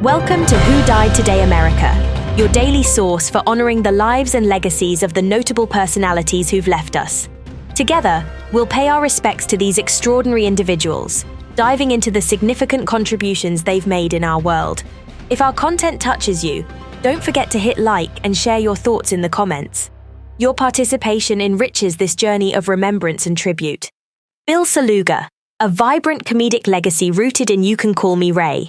Welcome to Who Died Today America, your daily source for honoring the lives and legacies of the notable personalities who've left us. Together, we'll pay our respects to these extraordinary individuals, diving into the significant contributions they've made in our world. If our content touches you, don't forget to hit like and share your thoughts in the comments. Your participation enriches this journey of remembrance and tribute. Bill Saluga, a vibrant comedic legacy rooted in You Can Call Me Ray.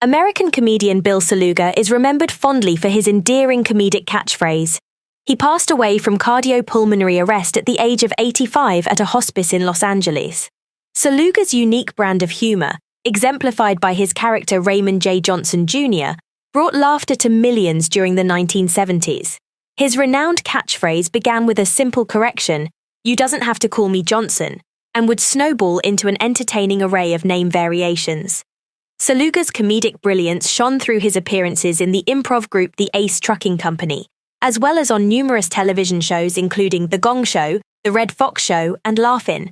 American comedian Bill Saluga is remembered fondly for his endearing comedic catchphrase. He passed away from cardiopulmonary arrest at the age of 85 at a hospice in Los Angeles. Saluga's unique brand of humor, exemplified by his character Raymond J. Johnson Jr., brought laughter to millions during the 1970s. His renowned catchphrase began with a simple correction, "You doesn't have to call me Johnson," and would snowball into an entertaining array of name variations. Saluga's comedic brilliance shone through his appearances in the improv group The Ace Trucking Company, as well as on numerous television shows including The Gong Show, The Red Fox Show, and Laugh-In.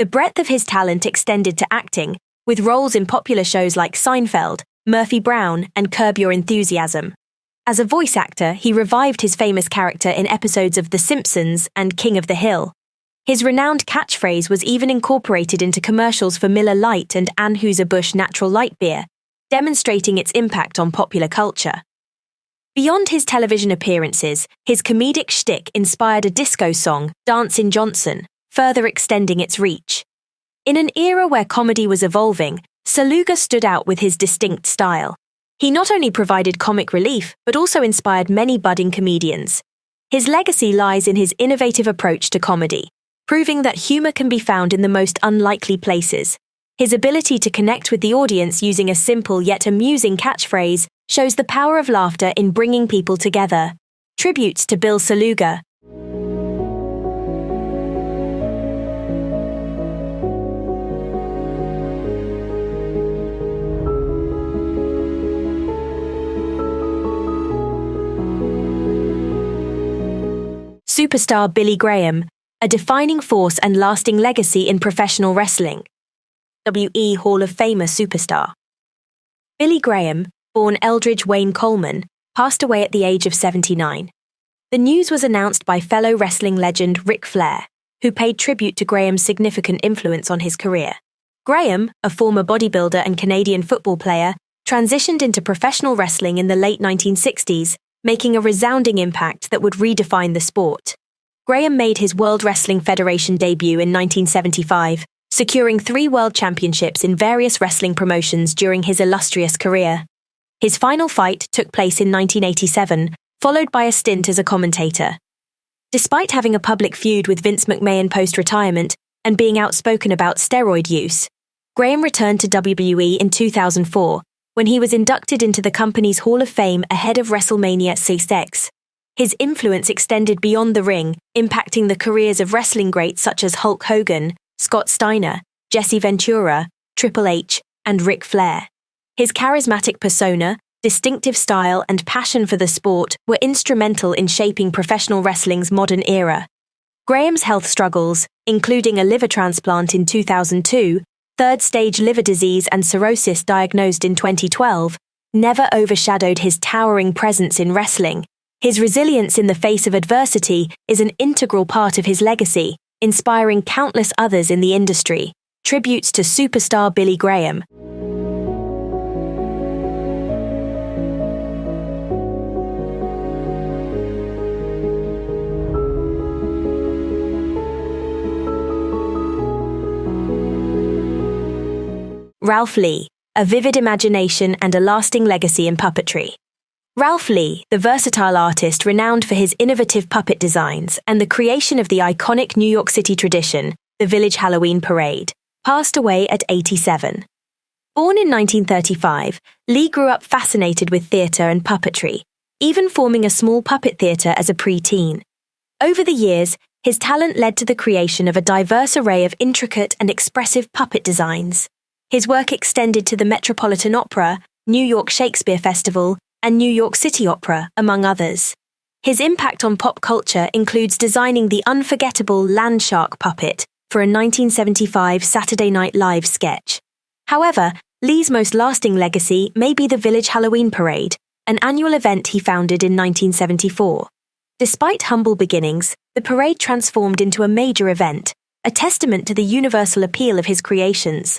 The breadth of his talent extended to acting, with roles in popular shows like Seinfeld, Murphy Brown, and Curb Your Enthusiasm. As a voice actor, he revived his famous character in episodes of The Simpsons and King of the Hill. His renowned catchphrase was even incorporated into commercials for Miller Lite and Anheuser-Busch Natural Light Beer, demonstrating its impact on popular culture. Beyond his television appearances, his comedic shtick inspired a disco song, Dancin' Johnson, further extending its reach. In an era where comedy was evolving, Saluga stood out with his distinct style. He not only provided comic relief, but also inspired many budding comedians. His legacy lies in his innovative approach to comedy, proving that humor can be found in the most unlikely places. His ability to connect with the audience using a simple yet amusing catchphrase shows the power of laughter in bringing people together. Tributes to Bill Saluga. Superstar Billy Graham, a defining force and lasting legacy in professional wrestling. WWE Hall of Famer superstar. Billy Graham, born Eldridge Wayne Coleman, passed away at the age of 79. The news was announced by fellow wrestling legend Ric Flair, who paid tribute to Graham's significant influence on his career. Graham, a former bodybuilder and Canadian football player, transitioned into professional wrestling in the late 1960s, making a resounding impact that would redefine the sport. Graham made his World Wrestling Federation debut in 1975, securing 3 world championships in various wrestling promotions during his illustrious career. His final fight took place in 1987, followed by a stint as a commentator. Despite having a public feud with Vince McMahon post-retirement and being outspoken about steroid use, Graham returned to WWE in 2004, when he was inducted into the company's Hall of Fame ahead of WrestleMania 6X. His influence extended beyond the ring, impacting the careers of wrestling greats such as Hulk Hogan, Scott Steiner, Jesse Ventura, Triple H, and Ric Flair. His charismatic persona, distinctive style, and passion for the sport were instrumental in shaping professional wrestling's modern era. Graham's health struggles, including a liver transplant in 2002, third-stage liver disease and cirrhosis diagnosed in 2012, never overshadowed his towering presence in wrestling. His resilience in the face of adversity is an integral part of his legacy, inspiring countless others in the industry. Tributes to superstar Billy Graham. Ralph Lee, a vivid imagination and a lasting legacy in puppetry. Ralph Lee, the versatile artist renowned for his innovative puppet designs and the creation of the iconic New York City tradition, the Village Halloween Parade, passed away at 87. Born in 1935, Lee grew up fascinated with theatre and puppetry, even forming a small puppet theatre as a preteen. Over the years, his talent led to the creation of a diverse array of intricate and expressive puppet designs. His work extended to the Metropolitan Opera, New York Shakespeare Festival, and New York City Opera, among others. His impact on pop culture includes designing the unforgettable land shark puppet for a 1975 Saturday Night Live sketch. However, Lee's most lasting legacy may be the Village Halloween Parade, an annual event he founded in 1974. Despite humble beginnings, the parade transformed into a major event, a testament to the universal appeal of his creations.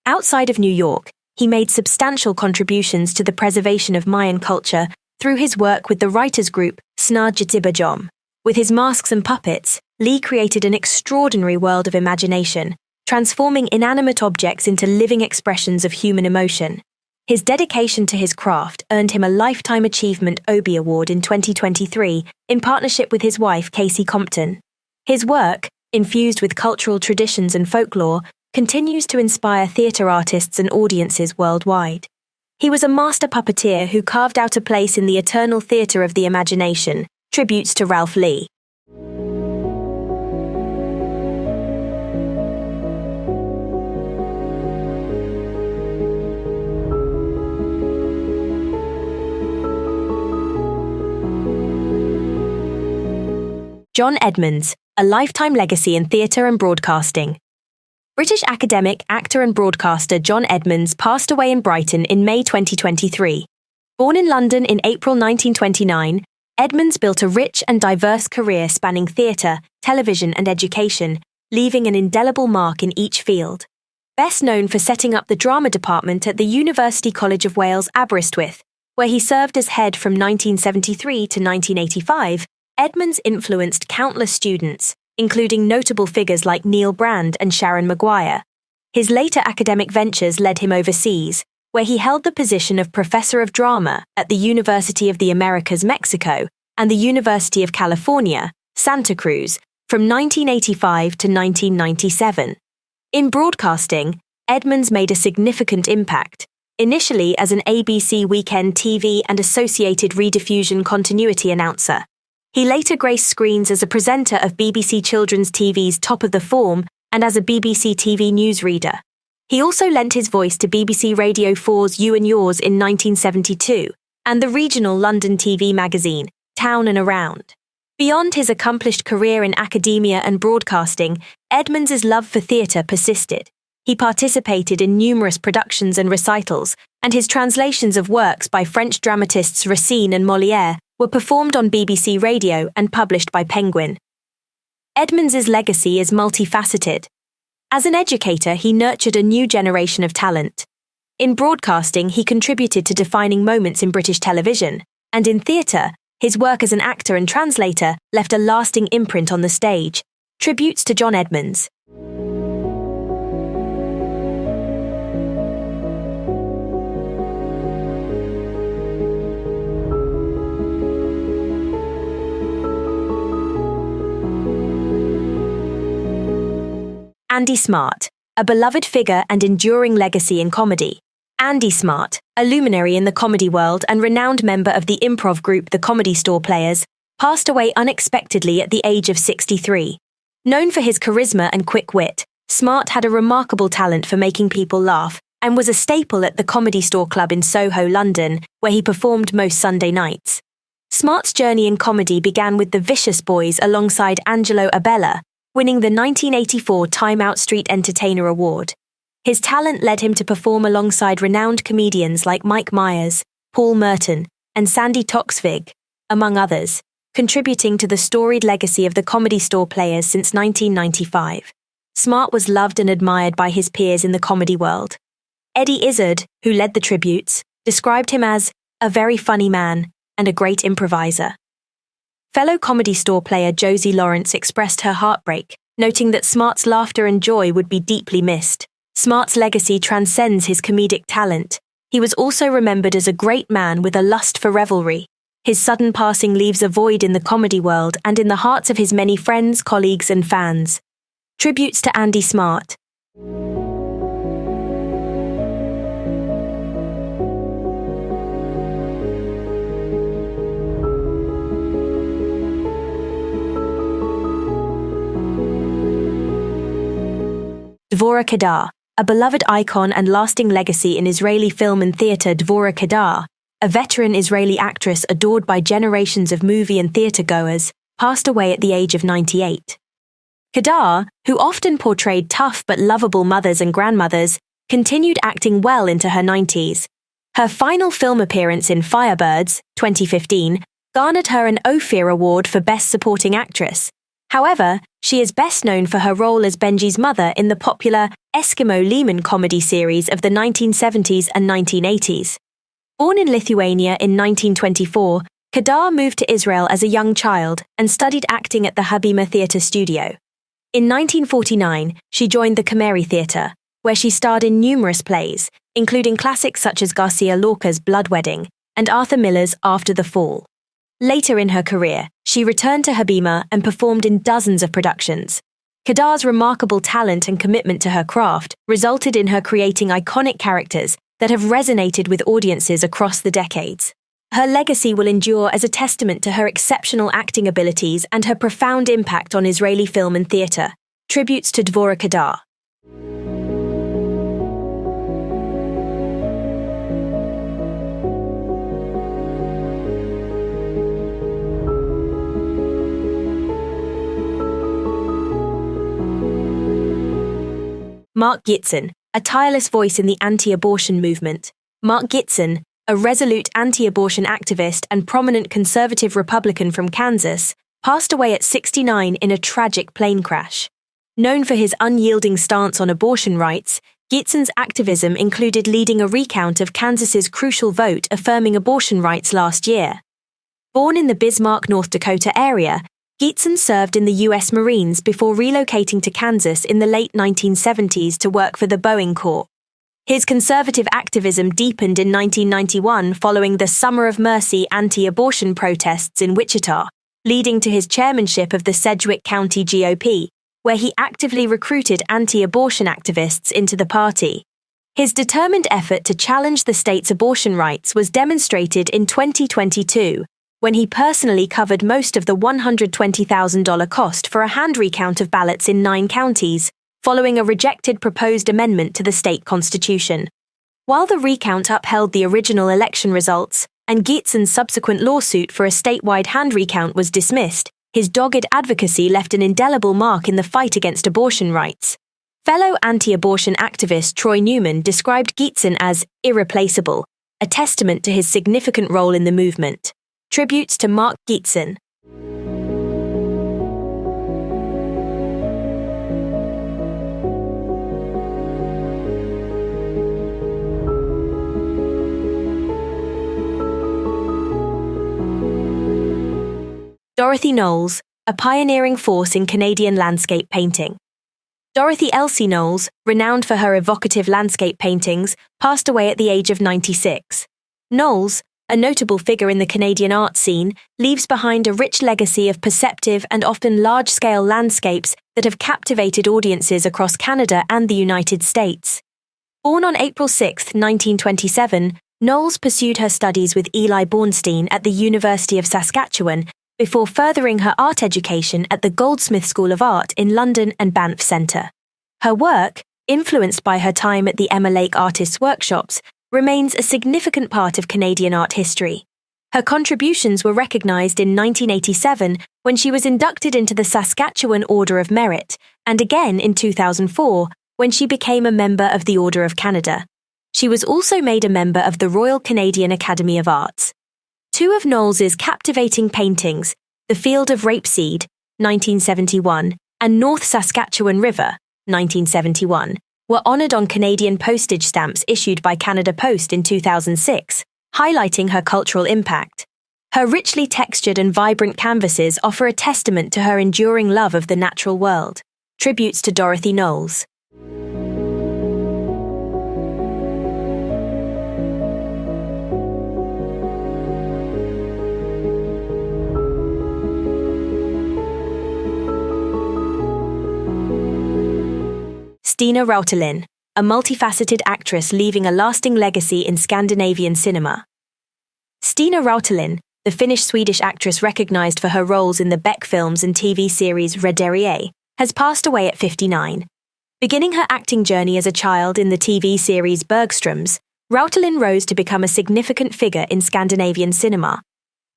Outside of New York, he made substantial contributions to the preservation of Mayan culture through his work with the writers group Sna Jitibajom. With his masks and puppets, Lee created an extraordinary world of imagination, transforming inanimate objects into living expressions of human emotion. His dedication to his craft earned him a Lifetime Achievement Obie Award in 2023 in partnership with his wife Casey Compton. His work, infused with cultural traditions and folklore, continues to inspire theatre artists and audiences worldwide. He was a master puppeteer who carved out a place in the eternal theatre of the imagination, tributes to Ralph Lee. John Edmunds, a lifetime legacy in theatre and broadcasting. British academic, actor and broadcaster John Edmunds passed away in Brighton in May 2023. Born in London in April 1929, Edmunds built a rich and diverse career spanning theatre, television and education, leaving an indelible mark in each field. Best known for setting up the drama department at the University College of Wales, Aberystwyth, where he served as head from 1973 to 1985, Edmunds influenced countless students, including notable figures like Neil Brand and Sharon Maguire. His later academic ventures led him overseas, where he held the position of Professor of Drama at the University of the Americas, Mexico, and the University of California, Santa Cruz, from 1985 to 1997. In broadcasting, Edmunds made a significant impact, initially as an ABC weekend TV and associated rediffusion continuity announcer. He later graced screens as a presenter of BBC Children's TV's Top of the Form and as a BBC TV newsreader. He also lent his voice to BBC Radio 4's You and Yours in 1972 and the regional London TV magazine, Town and Around. Beyond his accomplished career in academia and broadcasting, Edmunds' love for theatre persisted. He participated in numerous productions and recitals, and his translations of works by French dramatists Racine and Molière were performed on BBC Radio and published by Penguin. Edmunds' legacy is multifaceted. As an educator, he nurtured a new generation of talent. In broadcasting, he contributed to defining moments in British television, and in theatre, his work as an actor and translator left a lasting imprint on the stage. Tributes to John Edmunds. Andy Smart, a beloved figure and enduring legacy in comedy. Andy Smart, a luminary in the comedy world and renowned member of the improv group The Comedy Store Players, passed away unexpectedly at the age of 63. Known for his charisma and quick wit, Smart had a remarkable talent for making people laugh and was a staple at the Comedy Store Club in Soho, London, where he performed most Sunday nights. Smart's journey in comedy began with The Vicious Boys alongside Angelo Abella, winning the 1984 Time Out Street Entertainer Award. His talent led him to perform alongside renowned comedians like Mike Myers, Paul Merton, and Sandy Toksvig, among others, contributing to the storied legacy of the Comedy Store Players since 1995. Smart was loved and admired by his peers in the comedy world. Eddie Izzard, who led the tributes, described him as a very funny man and a great improviser. Fellow Comedy Store player Josie Lawrence expressed her heartbreak, noting that Smart's laughter and joy would be deeply missed. Smart's legacy transcends his comedic talent. He was also remembered as a great man with a lust for revelry. His sudden passing leaves a void in the comedy world and in the hearts of his many friends, colleagues, and fans. Tributes to Andy Smart. DVorah Kedar, a beloved icon and lasting legacy in Israeli film and theatre. DVorah Kedar, a veteran Israeli actress adored by generations of movie and theatre goers, passed away at the age of 98. Kedar, who often portrayed tough but lovable mothers and grandmothers, continued acting well into her 90s. Her final film appearance in Firebirds, 2015, garnered her an Ophir Award for Best Supporting Actress. However, she is best known for her role as Benji's mother in the popular Eskimo Lehman comedy series of the 1970s and 1980s. Born in Lithuania in 1924, Kedar moved to Israel as a young child and studied acting at the Habima Theatre Studio. In 1949, she joined the Khmeri Theatre, where she starred in numerous plays, including classics such as Garcia Lorca's Blood Wedding and Arthur Miller's After the Fall. Later in her career, she returned to Habima and performed in dozens of productions. Kedar's remarkable talent and commitment to her craft resulted in her creating iconic characters that have resonated with audiences across the decades. Her legacy will endure as a testament to her exceptional acting abilities and her profound impact on Israeli film and theatre. Tributes to DVorah Kedar. Mark Gibson, a tireless voice in the anti-abortion movement. Mark Gibson, a resolute anti-abortion activist and prominent conservative Republican from Kansas, passed away at 69 in a tragic plane crash. Known for his unyielding stance on abortion rights, Gibson's activism included leading a recount of Kansas's crucial vote affirming abortion rights last year. Born in the Bismarck, North Dakota area, Gibson served in the U.S. Marines before relocating to Kansas in the late 1970s to work for the Boeing Corps. His conservative activism deepened in 1991 following the Summer of Mercy anti-abortion protests in Wichita, leading to his chairmanship of the Sedgwick County GOP, where he actively recruited anti-abortion activists into the party. His determined effort to challenge the state's abortion rights was demonstrated in 2022, when he personally covered most of the $120,000 cost for a hand recount of ballots in 9 counties, following a rejected proposed amendment to the state constitution. While the recount upheld the original election results, and Gibson's subsequent lawsuit for a statewide hand recount was dismissed, his dogged advocacy left an indelible mark in the fight against abortion rights. Fellow anti-abortion activist Troy Newman described Gibson as irreplaceable, a testament to his significant role in the movement. Tributes to Mark Gibson. Dorothy Knowles, a pioneering force in Canadian landscape painting. Dorothy Elsie Knowles, renowned for her evocative landscape paintings, passed away at the age of 96. Knowles, a notable figure in the Canadian art scene, leaves behind a rich legacy of perceptive and often large-scale landscapes that have captivated audiences across Canada and the United States. Born on April 6, 1927, Knowles pursued her studies with Eli Bornstein at the University of Saskatchewan before furthering her art education at the Goldsmith School of Art in London and Banff Centre. Her work, influenced by her time at the Emma Lake Artists' Workshops, remains a significant part of Canadian art history. Her contributions were recognised in 1987 when she was inducted into the Saskatchewan Order of Merit, and again in 2004 when she became a member of the Order of Canada. She was also made a member of the Royal Canadian Academy of Arts. Two of Knowles's captivating paintings, The Field of Rapeseed, 1971, and North Saskatchewan River, 1971, were honoured on Canadian postage stamps issued by Canada Post in 2006, highlighting her cultural impact. Her richly textured and vibrant canvases offer a testament to her enduring love of the natural world. Tributes to Dorothy Knowles. Stina Rautlin, a multifaceted actress leaving a lasting legacy in Scandinavian cinema. Stina Rautlin, the Finnish-Swedish actress recognized for her roles in the Beck films and TV series Rederier, has passed away at 59. Beginning her acting journey as a child in the TV series Bergströms, Rautlin rose to become a significant figure in Scandinavian cinema.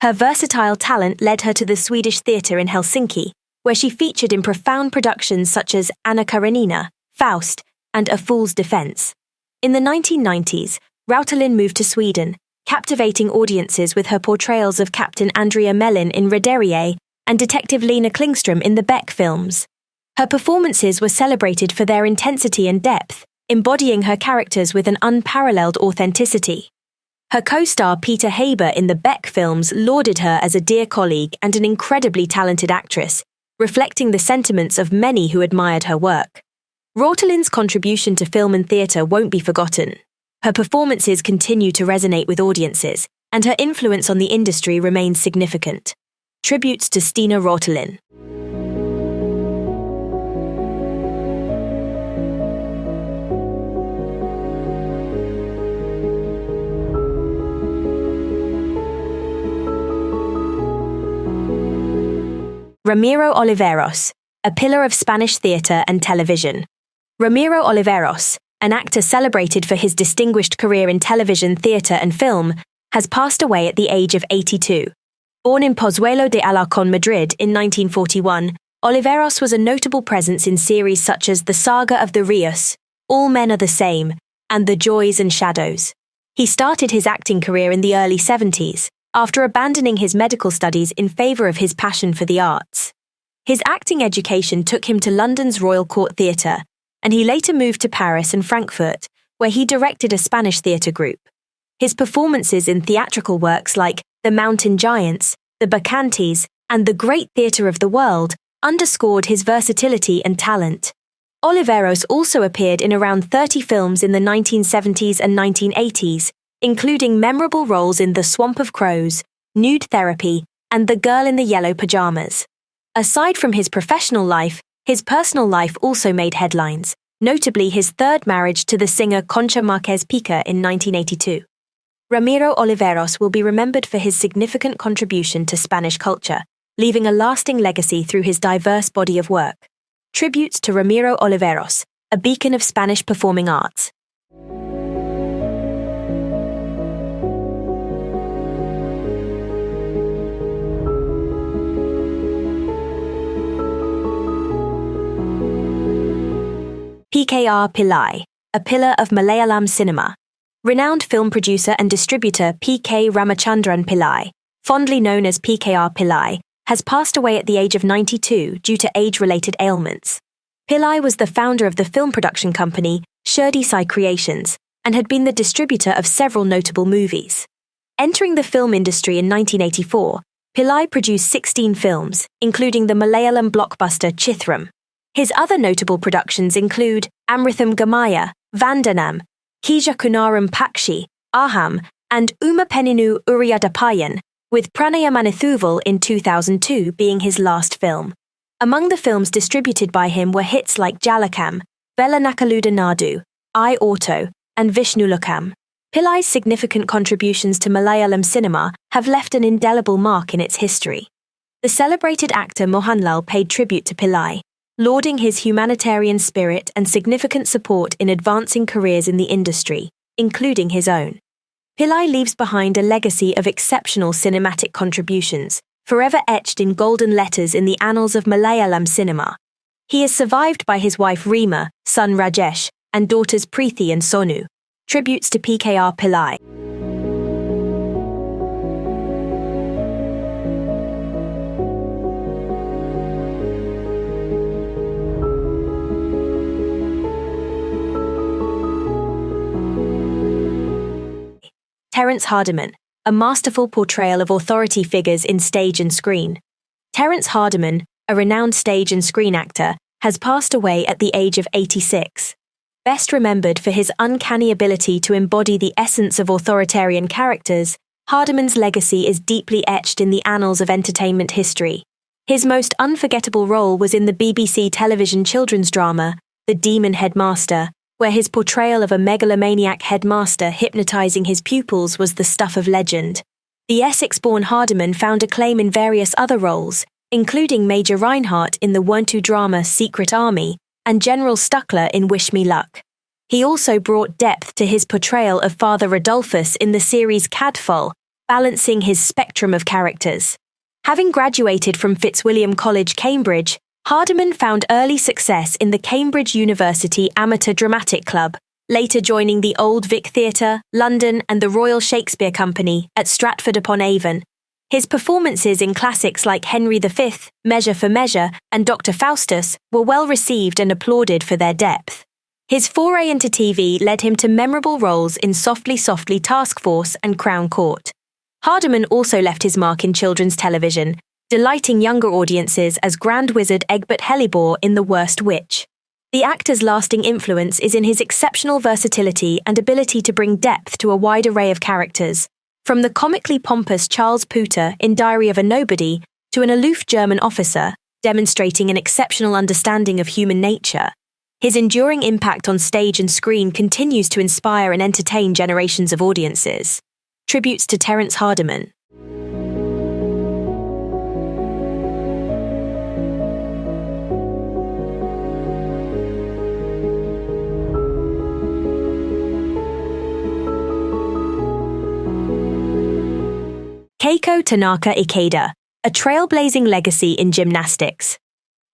Her versatile talent led her to the Swedish theatre in Helsinki, where she featured in profound productions such as Anna Karenina, Faust, and A Fool's Defense. In the 1990s, Rautlin moved to Sweden, captivating audiences with her portrayals of Captain Andrea Mellin in Rederier and Detective Lena Klingström in the Beck films. Her performances were celebrated for their intensity and depth, embodying her characters with an unparalleled authenticity. Her co-star Peter Haber in the Beck films lauded her as a dear colleague and an incredibly talented actress, reflecting the sentiments of many who admired her work. Rautlin's contribution to film and theatre won't be forgotten. Her performances continue to resonate with audiences, and her influence on the industry remains significant. Tributes to Stina Rautlin. Ramiro Oliveros, a pillar of Spanish theatre and television. Ramiro Oliveros, an actor celebrated for his distinguished career in television, theatre and film, has passed away at the age of 82. Born in Pozuelo de Alarcón, Madrid in 1941, Oliveros was a notable presence in series such as The Saga of the Rios, All Men Are the Same, and The Joys and Shadows. He started his acting career in the early 70s, after abandoning his medical studies in favour of his passion for the arts. His acting education took him to London's Royal Court Theatre, and he later moved to Paris and Frankfurt, where he directed a Spanish theatre group. His performances in theatrical works like The Mountain Giants, The Bacchantes, and The Great Theatre of the World underscored his versatility and talent. Oliveros also appeared in around 30 films in the 1970s and 1980s, including memorable roles in The Swamp of Crows, Nude Therapy, and The Girl in the Yellow Pajamas. Aside from his professional life, his personal life also made headlines, notably his third marriage to the singer Concha Marquez Pica in 1982. Ramiro Oliveros will be remembered for his significant contribution to Spanish culture, leaving a lasting legacy through his diverse body of work. Tributes to Ramiro Oliveros, a beacon of Spanish performing arts. Pillai, a pillar of Malayalam cinema. Renowned film producer and distributor P.K. Ramachandran Pillai, fondly known as Pillai, has passed away at the age of 92 due to age-related ailments. Pillai was the founder of the film production company Shirdi Sai Creations and had been the distributor of several notable movies. Entering the film industry in 1984, Pillai produced 16 films, including the Malayalam blockbuster Chithram. His other notable productions include Amritham Gamaya, Vandanam, Kija Kunaram Pakshi, Aham, and Uma Peninu Uriyadapayan, with Pranaya Manithuval in 2002 being his last film. Among the films distributed by him were hits like Jalakam, Vela Nakaluda Nadu, I Auto, and Vishnulokam. Pillai's significant contributions to Malayalam cinema have left an indelible mark in its history. The celebrated actor Mohanlal paid tribute to Pillai, lauding his humanitarian spirit and significant support in advancing careers in the industry, including his own. Pillai leaves behind a legacy of exceptional cinematic contributions, forever etched in golden letters in the annals of Malayalam cinema. He is survived by his wife Reema, son Rajesh, and daughters Preethi and Sonu. Tributes to P.K.R. Pillai. Terence Hardiman, a masterful portrayal of authority figures in stage and screen. Terence Hardiman, a renowned stage and screen actor, has passed away at the age of 86. Best remembered for his uncanny ability to embody the essence of authoritarian characters, Hardiman's legacy is deeply etched in the annals of entertainment history. His most unforgettable role was in the BBC television children's drama, The Demon Headmaster, where his portrayal of a megalomaniac headmaster hypnotizing his pupils was the stuff of legend. The Essex-born Hardiman found acclaim in various other roles, including Major Reinhardt in the Werntu drama Secret Army and General Stuckler in Wish Me Luck. He also brought depth to his portrayal of Father Rodolphus in the series Cadfael, balancing his spectrum of characters. Having graduated from Fitzwilliam College, Cambridge, Hardiman found early success in the Cambridge University Amateur Dramatic Club, later joining the Old Vic Theatre, London, and the Royal Shakespeare Company at Stratford-upon-Avon. His performances in classics like Henry V, Measure for Measure, and Dr. Faustus were well received and applauded for their depth. His foray into TV led him to memorable roles in Softly Softly Task Force and Crown Court. Hardiman also left his mark in children's television, delighting younger audiences as Grand Wizard Egbert Hellebore in The Worst Witch. The actor's lasting influence is in his exceptional versatility and ability to bring depth to a wide array of characters, from the comically pompous Charles Pooter in Diary of a Nobody to an aloof German officer, demonstrating an exceptional understanding of human nature. His enduring impact on stage and screen continues to inspire and entertain generations of audiences. Tributes to Terence Hardiman. Keiko Tanaka Ikeda, a trailblazing legacy in gymnastics.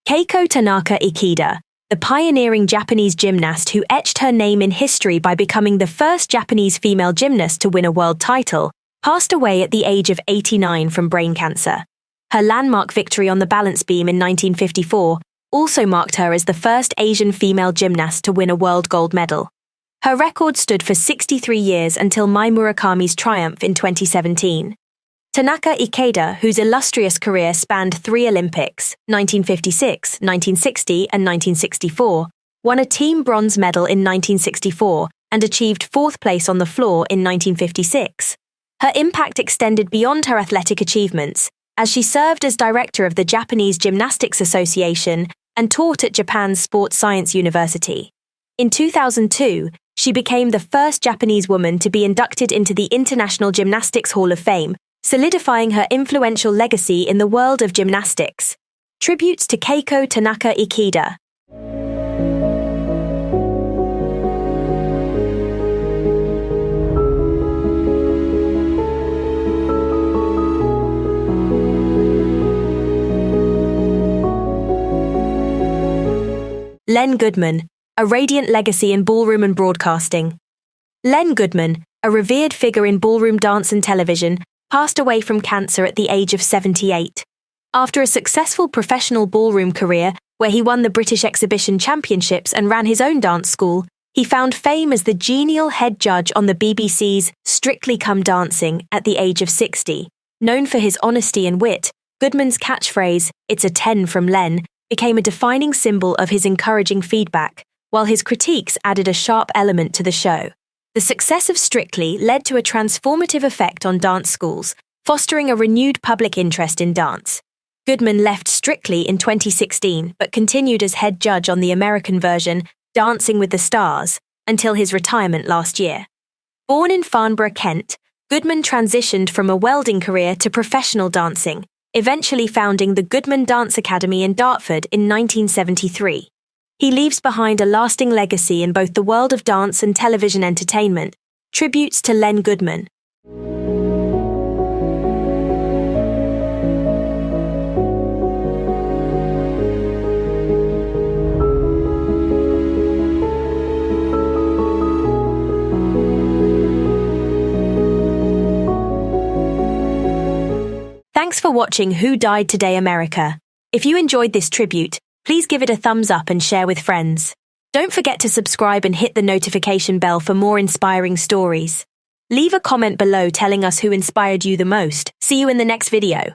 Keiko Tanaka Ikeda, the pioneering Japanese gymnast who etched her name in history by becoming the first Japanese female gymnast to win a world title, passed away at the age of 89 from brain cancer. Her landmark victory on the balance beam in 1954 also marked her as the first Asian female gymnast to win a world gold medal. Her record stood for 63 years until Mai Murakami's triumph in 2017. Tanaka Ikeda, whose illustrious career spanned 3 Olympics, 1956, 1960, and 1964, won a team bronze medal in 1964 and achieved 4th place on the floor in 1956. Her impact extended beyond her athletic achievements, as she served as director of the Japanese Gymnastics Association and taught at Japan's Sports Science University. In 2002, she became the first Japanese woman to be inducted into the International Gymnastics Hall of Fame, solidifying her influential legacy in the world of gymnastics. Tributes to Keiko Tanaka Ikeda. Len Goodman, a radiant legacy in ballroom and broadcasting. Len Goodman, a revered figure in ballroom dance and television, passed away from cancer at the age of 78. After a successful professional ballroom career where he won the British Exhibition Championships and ran his own dance school, he found fame as the genial head judge on the BBC's Strictly Come Dancing at the age of 60. Known for his honesty and wit, Goodman's catchphrase, "It's a 10 from Len," became a defining symbol of his encouraging feedback, while his critiques added a sharp element to the show. The success of Strictly led to a transformative effect on dance schools, fostering a renewed public interest in dance. Goodman left Strictly in 2016 but continued as head judge on the American version, Dancing with the Stars, until his retirement last year. Born in Farnborough, Kent, Goodman transitioned from a welding career to professional dancing, eventually founding the Goodman Dance Academy in Dartford in 1973. He leaves behind a lasting legacy in both the world of dance and television entertainment. Tributes to Len Goodman. Thanks for watching Who Died Today America. If you enjoyed this tribute, please give it a thumbs up and share with friends. Don't forget to subscribe and hit the notification bell for more inspiring stories. Leave a comment below telling us who inspired you the most. See you in the next video.